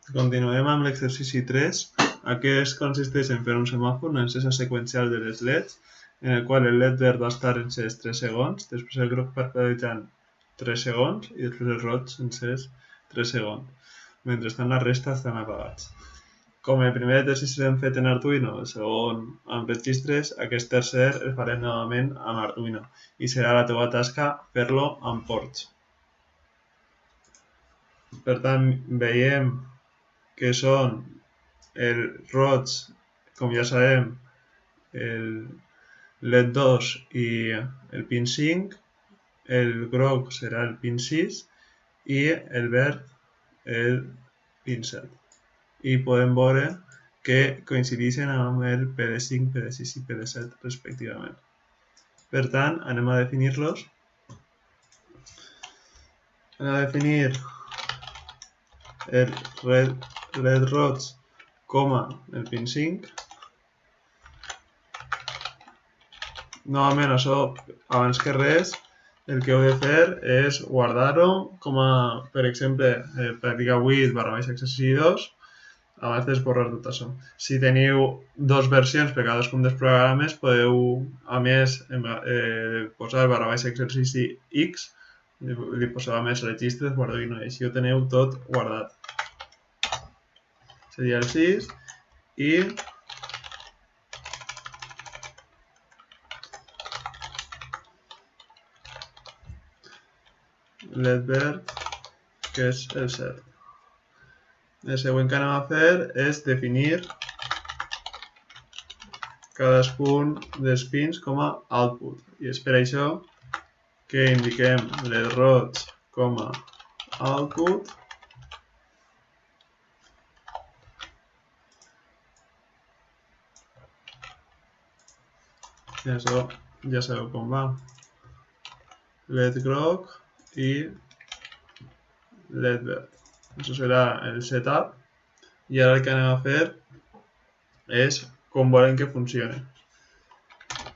Continuem amb l'exercici 3. Aquest consisteix en fer un semàfor, una encesa seqüencial de les LEDs, en el qual el LED verd va estar encès 3 segons, després el groc parpadejant 3 segons i després el roig encès 3 segons. Mentrestant la resta estan apagats. Com el primer exercici l'hem fet en Arduino, el segon amb registres, aquest tercer el farem novament amb Arduino i serà la teva tasca fer-lo amb ports. Per tant, veiem que són el roig, com ja sabem, el LED 2 i el pin 5, el groc serà el pin 6 i el verd el pin 7. I podem veure que coincideixen amb el PD5, PD6 i PD7 respectivament. Per tant, anem a definir-los. Anem a definir el LED roig com el pin 5. Novament, això, abans que res, el que heu de fer és guardar-ho com a, per exemple, pràctica 8/exercici 2, abans d'esborrar tot això. Si teniu dues versions per cadascun dels programes, podeu, a més, posar /exercici X, li poseu a més registres, Arduino, i així ho teniu tot guardat. Seria el 6 i LED verd, que és el 7. El següent que anem a fer és definir cadascun dels pins com a output. I és per això que indiquem LED roig com a output i això ja sabeu com va. LED groc i LED verd. Això serà el setup i ara el que anem a fer és com volem que funcioni.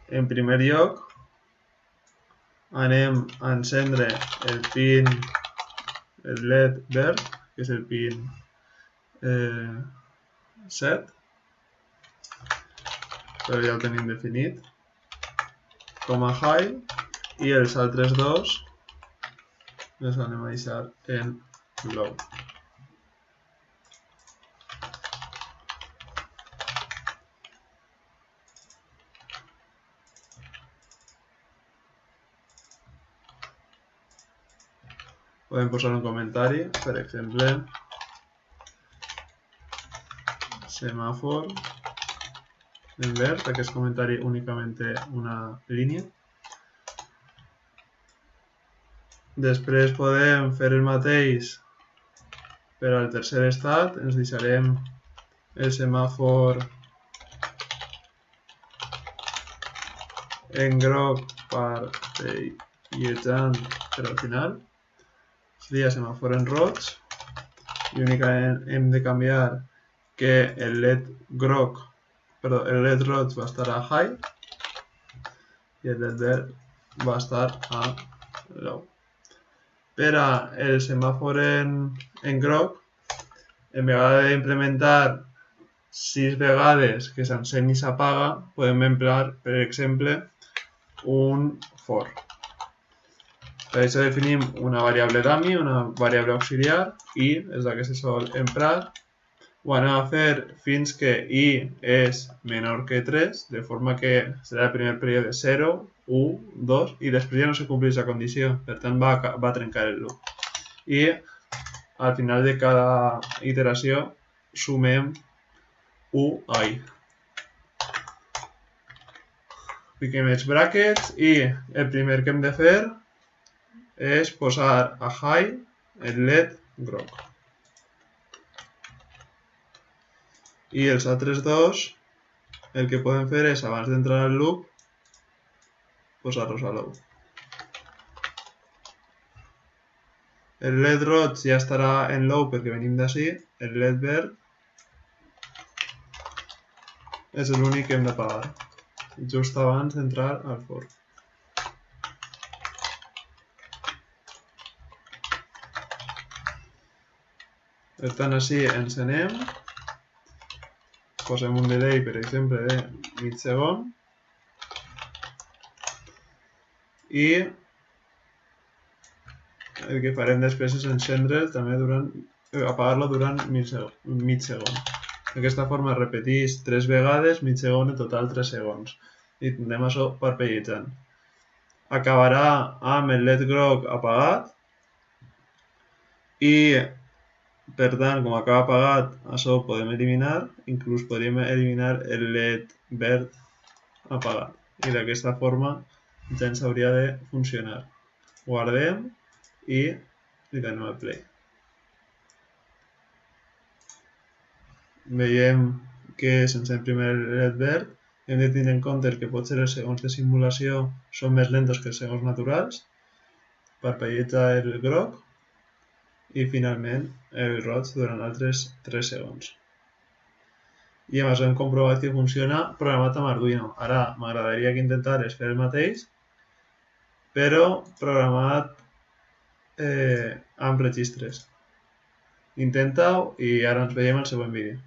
En primer lloc anem a encendre el LED verd, que és el pin 7, però ja el tenim definit com a high, i els altres dos els anem a deixar en low. Podem posar un comentari, per exemple, semàfor en verd. Aquest comentari únicament té una línia. Després podem fer el mateix per al tercer estat. Ens deixarem el semàfor en groc parpellejant per al final. Seria semàfor en roig i únicament hem de canviar que el LED roig va estar a high i el LED verd va estar a low. Per al semàfor en groc, en vegada d'implementar 6 vegades que s'encén i s'apaga, podem emprar, per exemple, un for. Per això definim una variable dummy, una variable auxiliar, i és la que se sol emprar. Ho anem a fer fins que i és menor que 3, de forma que serà el primer període 0, 1, 2, i després ja no se compleix la condició, per tant va trencar el loop. I al final de cada iteració sumem 1 a i. Fiquem els brackets i el primer que hem de fer és posar a high el LED groc. I els altres dos, el que podem fer és, abans d'entrar al loop, posar-los a low. El LED roig ja estarà en low perquè venim d'ací, el LED verd és l'únic que hem d'apagar, just abans d'entrar al forn. Per tant, així ens anem, posem un delay, per exemple, de mig segon, i el que farem després és encendre'l també apagar-lo durant mig segon. D'aquesta forma repeteix 3 vegades, mig segon, en total 3 segons. I tindrem això parpellitzant. Acabarà amb el LED groc apagat i, per tant, com acaba apagat, això ho podem eliminar. Inclús podríem eliminar el LED verd apagat. I d'aquesta forma ja ens hauria de funcionar. Guardem i li donem al play. Veiem que sense imprimir el LED verd hem de tenir en compte que potser els segons de simulació són més lentos que els segons naturals. Parpelletja el groc i finalment el roig durant altres 3 segons. I amb això hem comprovat que funciona programat amb Arduino. Ara m'agradaria que intentares fer el mateix, però programat amb registres. Intenta-ho i ara ens veiem al següent vídeo.